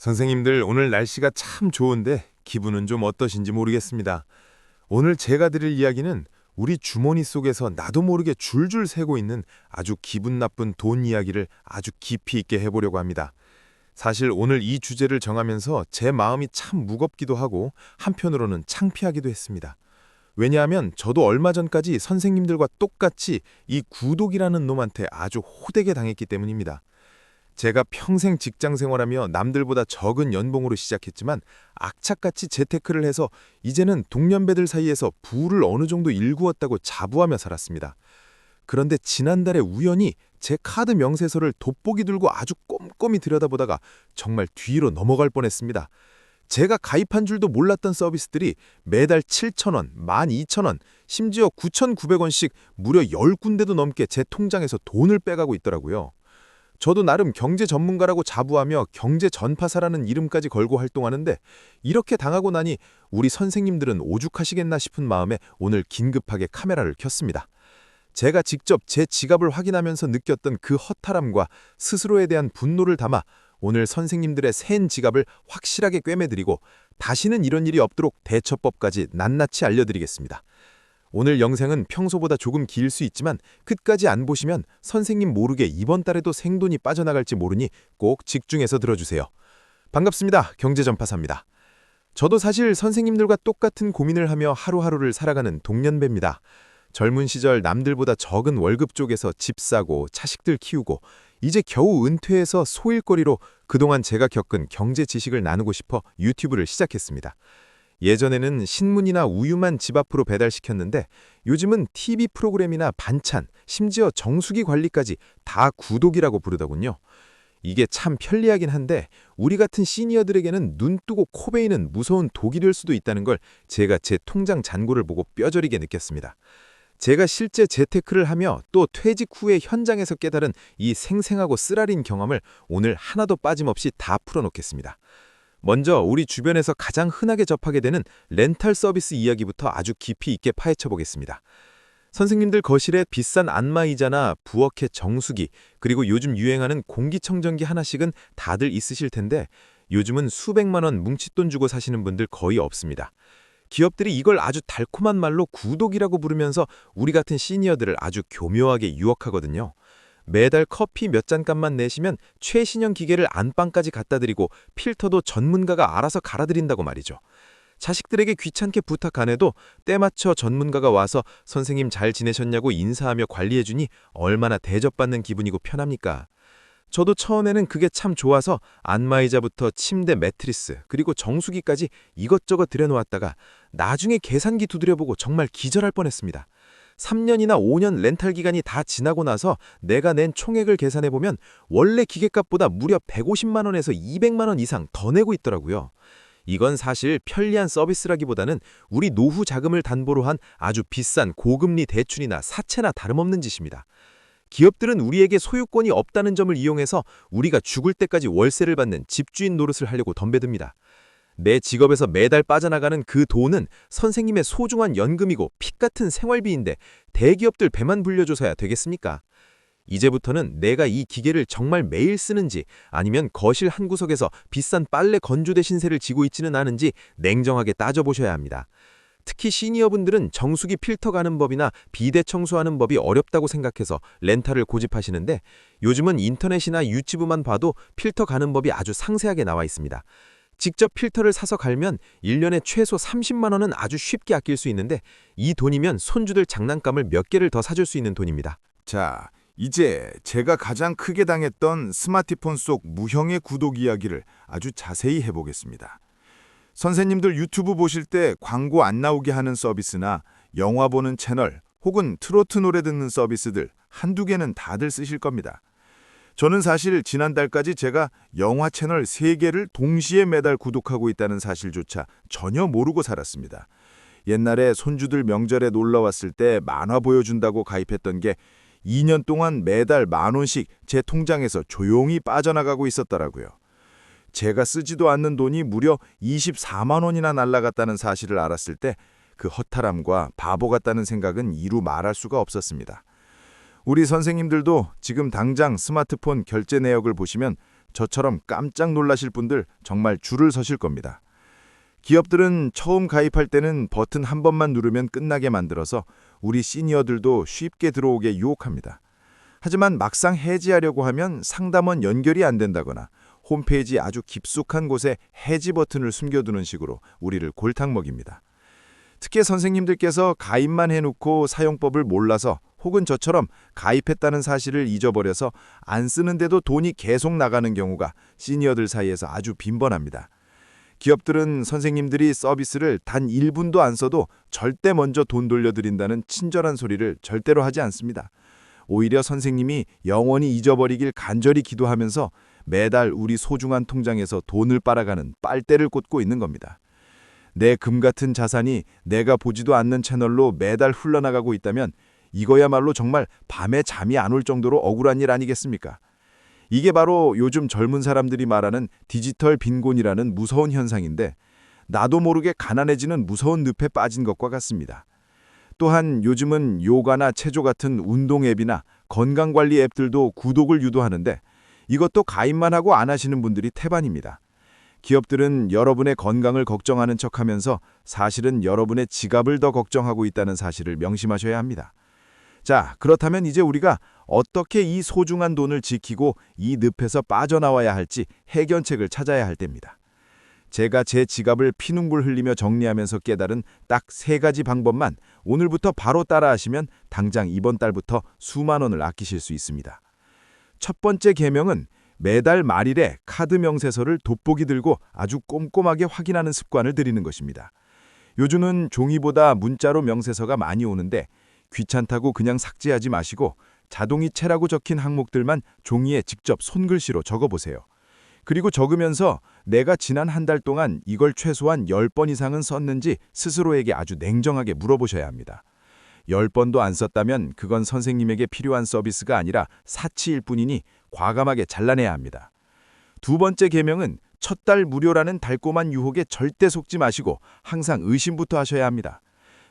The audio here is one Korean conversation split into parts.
선생님들, 오늘 날씨가 참 좋은데 기분은 좀 어떠신지 모르겠습니다. 오늘 제가 드릴 이야기는 우리 주머니 속에서 나도 모르게 줄줄 새고 있는 아주 기분 나쁜 돈 이야기를 아주 깊이 있게 해보려고 합니다. 사실 오늘 이 주제를 정하면서 제 마음이 참 무겁기도 하고 한편으로는 창피하기도 했습니다. 왜냐하면 저도 얼마 전까지 선생님들과 똑같이 이 구독이라는 놈한테 아주 호되게 당했기 때문입니다. 제가 평생 직장 생활하며 남들보다 적은 연봉으로 시작했지만 악착같이 재테크를 해서 이제는 동년배들 사이에서 부를 어느 정도 일구었다고 자부하며 살았습니다. 그런데 지난달에 우연히 제 카드 명세서를 돋보기 들고 아주 꼼꼼히 들여다보다가 정말 뒤로 넘어갈 뻔했습니다. 제가 가입한 줄도 몰랐던 서비스들이 매달 7,000원, 12,000원, 심지어 9,900원씩 무려 10군데도 넘게 제 통장에서 돈을 빼가고 있더라고요. 저도 나름 경제 전문가라고 자부하며 경제 전파사라는 이름까지 걸고 활동하는데 이렇게 당하고 나니 우리 선생님들은 오죽하시겠나 싶은 마음에 오늘 긴급하게 카메라를 켰습니다. 제가 직접 제 지갑을 확인하면서 느꼈던 그 허탈함과 스스로에 대한 분노를 담아 오늘 선생님들의 센 지갑을 확실하게 꿰매드리고 다시는 이런 일이 없도록 대처법까지 낱낱이 알려드리겠습니다. 오늘 영상은 평소보다 조금 길 수 있지만 끝까지 안 보시면 선생님 모르게 이번 달에도 생돈이 빠져나갈지 모르니 꼭 집중해서 들어주세요. 반갑습니다. 경제전파사입니다. 저도 사실 선생님들과 똑같은 고민을 하며 하루하루를 살아가는 동년배입니다. 젊은 시절 남들보다 적은 월급 쪽에서 집 사고 자식들 키우고 이제 겨우 은퇴해서 소일거리로 그동안 제가 겪은 경제 지식을 나누고 싶어 유튜브를 시작했습니다. 예전에는 신문이나 우유만 집 앞으로 배달시켰는데 요즘은 TV 프로그램이나 반찬, 심지어 정수기 관리까지 다 구독이라고 부르더군요. 이게 참 편리하긴 한데 우리 같은 시니어들에게는 눈 뜨고 코 베이는 무서운 독이 될 수도 있다는 걸 제가 제 통장 잔고를 보고 뼈저리게 느꼈습니다. 제가 실제 재테크를 하며 또 퇴직 후에 현장에서 깨달은 이 생생하고 쓰라린 경험을 오늘 하나도 빠짐없이 다 풀어놓겠습니다. 먼저 우리 주변에서 가장 흔하게 접하게 되는 렌탈 서비스 이야기부터 아주 깊이 있게 파헤쳐 보겠습니다. 선생님들 거실에 비싼 안마의자나 부엌에 정수기, 그리고 요즘 유행하는 공기청정기 하나씩은 다들 있으실 텐데 요즘은 수백만 원 뭉칫돈 주고 사시는 분들 거의 없습니다. 기업들이 이걸 아주 달콤한 말로 구독이라고 부르면서 우리 같은 시니어들을 아주 교묘하게 유혹하거든요. 매달 커피 몇 잔 값만 내시면 최신형 기계를 안방까지 갖다 드리고 필터도 전문가가 알아서 갈아드린다고 말이죠. 자식들에게 귀찮게 부탁 안 해도 때맞춰 전문가가 와서 선생님 잘 지내셨냐고 인사하며 관리해주니 얼마나 대접받는 기분이고 편합니까? 저도 처음에는 그게 참 좋아서 안마의자부터 침대 매트리스 그리고 정수기까지 이것저것 들여놓았다가 나중에 계산기 두드려보고 정말 기절할 뻔했습니다. 3년이나 5년 렌탈 기간이 다 지나고 나서 내가 낸 총액을 계산해보면 원래 기계값보다 무려 150만 원에서 200만 원 이상 더 내고 있더라고요. 이건 사실 편리한 서비스라기보다는 우리 노후 자금을 담보로 한 아주 비싼 고금리 대출이나 사채나 다름없는 짓입니다. 기업들은 우리에게 소유권이 없다는 점을 이용해서 우리가 죽을 때까지 월세를 받는 집주인 노릇을 하려고 덤벼듭니다. 내 직업에서 매달 빠져나가는 그 돈은 선생님의 소중한 연금이고 핏 같은 생활비인데 대기업들 배만 불려줘서야 되겠습니까? 이제부터는 내가 이 기계를 정말 매일 쓰는지 아니면 거실 한 구석에서 비싼 빨래 건조대 신세를 지고 있지는 않은지 냉정하게 따져보셔야 합니다. 특히 시니어분들은 정수기 필터 가는 법이나 비대 청소하는 법이 어렵다고 생각해서 렌탈을 고집하시는데 요즘은 인터넷이나 유튜브만 봐도 필터 가는 법이 아주 상세하게 나와 있습니다. 직접 필터를 사서 갈면 1년에 최소 30만 원은 아주 쉽게 아낄 수 있는데 이 돈이면 손주들 장난감을 몇 개를 더 사줄 수 있는 돈입니다. 자, 이제 제가 가장 크게 당했던 스마트폰 속 무형의 구독 이야기를 아주 자세히 해보겠습니다. 선생님들 유튜브 보실 때 광고 안 나오게 하는 서비스나 영화 보는 채널 혹은 트로트 노래 듣는 서비스들 한두 개는 다들 쓰실 겁니다. 저는 사실 지난달까지 제가 영화 채널 3개를 동시에 매달 구독하고 있다는 사실조차 전혀 모르고 살았습니다. 옛날에 손주들 명절에 놀러 왔을 때 만화 보여준다고 가입했던 게 2년 동안 매달 10,000원씩 제 통장에서 조용히 빠져나가고 있었더라고요. 제가 쓰지도 않는 돈이 무려 24만 원이나 날아갔다는 사실을 알았을 때 그 허탈함과 바보 같다는 생각은 이루 말할 수가 없었습니다. 우리 선생님들도 지금 당장 스마트폰 결제 내역을 보시면 저처럼 깜짝 놀라실 분들 정말 줄을 서실 겁니다. 기업들은 처음 가입할 때는 버튼 한 번만 누르면 끝나게 만들어서 우리 시니어들도 쉽게 들어오게 유혹합니다. 하지만 막상 해지하려고 하면 상담원 연결이 안 된다거나 홈페이지 아주 깊숙한 곳에 해지 버튼을 숨겨두는 식으로 우리를 골탕 먹입니다. 특히 선생님들께서 가입만 해놓고 사용법을 몰라서 혹은 저처럼 가입했다는 사실을 잊어버려서 안 쓰는데도 돈이 계속 나가는 경우가 시니어들 사이에서 아주 빈번합니다. 기업들은 선생님들이 서비스를 단 1분도 안 써도 절대 먼저 돈 돌려드린다는 친절한 소리를 절대로 하지 않습니다. 오히려 선생님이 영원히 잊어버리길 간절히 기도하면서 매달 우리 소중한 통장에서 돈을 빨아가는 빨대를 꽂고 있는 겁니다. 내 금 같은 자산이 내가 보지도 않는 채널로 매달 흘러나가고 있다면 이거야말로 정말 밤에 잠이 안 올 정도로 억울한 일 아니겠습니까? 이게 바로 요즘 젊은 사람들이 말하는 디지털 빈곤이라는 무서운 현상인데 나도 모르게 가난해지는 무서운 늪에 빠진 것과 같습니다. 또한 요즘은 요가나 체조 같은 운동 앱이나 건강관리 앱들도 구독을 유도하는데 이것도 가입만 하고 안 하시는 분들이 태반입니다. 기업들은 여러분의 건강을 걱정하는 척하면서 사실은 여러분의 지갑을 더 걱정하고 있다는 사실을 명심하셔야 합니다. 자, 그렇다면 이제 우리가 어떻게 이 소중한 돈을 지키고 이 늪에서 빠져나와야 할지 해결책을 찾아야 할 때입니다. 제가 제 지갑을 피눈물 흘리며 정리하면서 깨달은 딱 3가지 방법만 오늘부터 바로 따라하시면 당장 이번 달부터 수만 원을 아끼실 수 있습니다. 첫 번째 계명은 매달 말일에 카드 명세서를 돋보기 들고 아주 꼼꼼하게 확인하는 습관을 들이는 것입니다. 요즘은 종이보다 문자로 명세서가 많이 오는데 귀찮다고 그냥 삭제하지 마시고 자동이체라고 적힌 항목들만 종이에 직접 손글씨로 적어보세요. 그리고 적으면서 내가 지난 한 달 동안 이걸 최소한 10번 이상은 썼는지 스스로에게 아주 냉정하게 물어보셔야 합니다. 10번도 안 썼다면 그건 선생님에게 필요한 서비스가 아니라 사치일 뿐이니 과감하게 잘라내야 합니다. 두 번째 계명은 첫 달 무료라는 달콤한 유혹에 절대 속지 마시고 항상 의심부터 하셔야 합니다.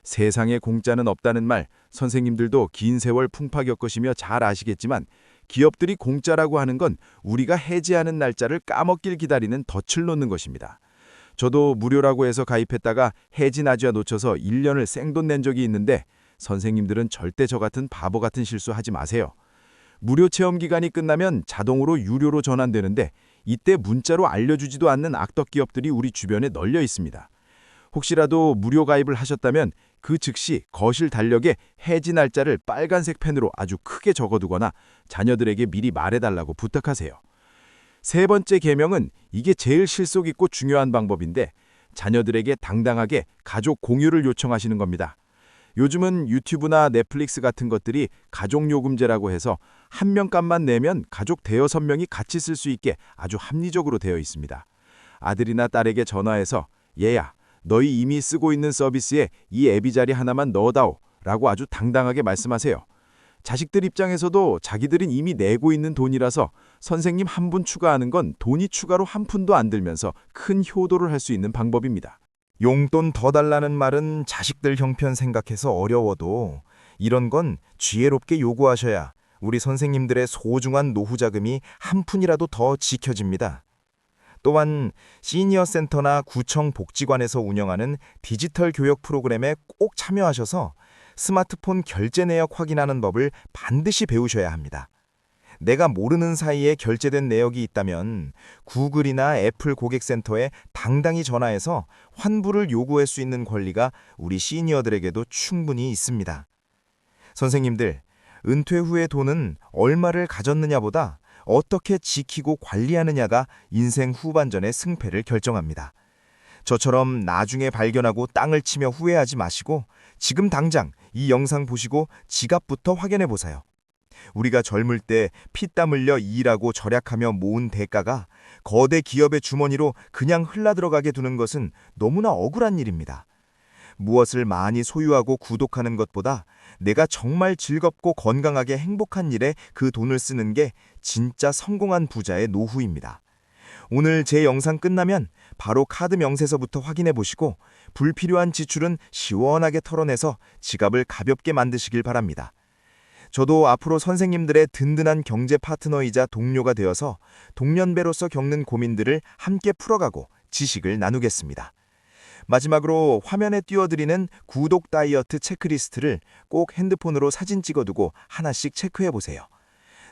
세상에 공짜는 없다는 말, 선생님들도 긴 세월 풍파 겪으시며 잘 아시겠지만 기업들이 공짜라고 하는 건 우리가 해지하는 날짜를 까먹길 기다리는 덫을 놓는 것입니다. 저도 무료라고 해서 가입했다가 해지 날짜 놓쳐서 1년을 생돈 낸 적이 있는데 선생님들은 절대 저 같은 바보 같은 실수하지 마세요. 무료 체험 기간이 끝나면 자동으로 유료로 전환되는데 이때 문자로 알려주지도 않는 악덕 기업들이 우리 주변에 널려 있습니다. 혹시라도 무료 가입을 하셨다면 그 즉시 거실 달력에 해지 날짜를 빨간색 펜으로 아주 크게 적어두거나 자녀들에게 미리 말해달라고 부탁하세요. 세 번째 계명은 이게 제일 실속 있고 중요한 방법인데 자녀들에게 당당하게 가족 공유를 요청하시는 겁니다. 요즘은 유튜브나 넷플릭스 같은 것들이 가족요금제라고 해서 한 명 값만 내면 가족 대여섯 명이 같이 쓸 수 있게 아주 합리적으로 되어 있습니다. 아들이나 딸에게 전화해서 얘야, 너희 이미 쓰고 있는 서비스에 이 애비 자리 하나만 넣어다오 라고 아주 당당하게 말씀하세요. 자식들 입장에서도 자기들은 이미 내고 있는 돈이라서 선생님 한 분 추가하는 건 돈이 추가로 한 푼도 안 들면서 큰 효도를 할 수 있는 방법입니다. 용돈 더 달라는 말은 자식들 형편 생각해서 어려워도 이런 건 지혜롭게 요구하셔야 우리 선생님들의 소중한 노후 자금이 한 푼이라도 더 지켜집니다. 또한 시니어 센터나 구청 복지관에서 운영하는 디지털 교육 프로그램에 꼭 참여하셔서 스마트폰 결제 내역 확인하는 법을 반드시 배우셔야 합니다. 내가 모르는 사이에 결제된 내역이 있다면 구글이나 애플 고객센터에 당당히 전화해서 환불을 요구할 수 있는 권리가 우리 시니어들에게도 충분히 있습니다. 선생님들, 은퇴 후의 돈은 얼마를 가졌느냐보다 어떻게 지키고 관리하느냐가 인생 후반전의 승패를 결정합니다. 저처럼 나중에 발견하고 땅을 치며 후회하지 마시고 지금 당장 이 영상 보시고 지갑부터 확인해 보세요. 우리가 젊을 때 피땀 흘려 일하고 절약하며 모은 대가가 거대 기업의 주머니로 그냥 흘러들어가게 두는 것은 너무나 억울한 일입니다. 무엇을 많이 소유하고 구독하는 것보다 내가 정말 즐겁고 건강하게 행복한 일에 그 돈을 쓰는 게 진짜 성공한 부자의 노후입니다. 오늘 제 영상 끝나면 바로 카드 명세서부터 확인해 보시고 불필요한 지출은 시원하게 털어내서 지갑을 가볍게 만드시길 바랍니다. 저도 앞으로 선생님들의 든든한 경제 파트너이자 동료가 되어서 동년배로서 겪는 고민들을 함께 풀어가고 지식을 나누겠습니다. 마지막으로 화면에 띄워드리는 구독 다이어트 체크리스트를 꼭 핸드폰으로 사진 찍어두고 하나씩 체크해 보세요.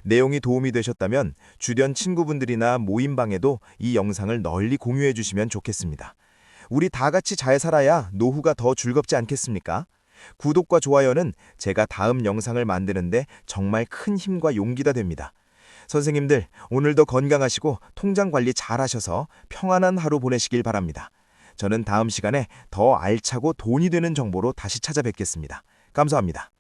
내용이 도움이 되셨다면 주변 친구분들이나 모임방에도 이 영상을 널리 공유해 주시면 좋겠습니다. 우리 다 같이 잘 살아야 노후가 더 즐겁지 않겠습니까? 구독과 좋아요는 제가 다음 영상을 만드는데 정말 큰 힘과 용기가 됩니다. 선생님들, 오늘도 건강하시고 통장 관리 잘 하셔서 평안한 하루 보내시길 바랍니다. 저는 다음 시간에 더 알차고 돈이 되는 정보로 다시 찾아뵙겠습니다. 감사합니다.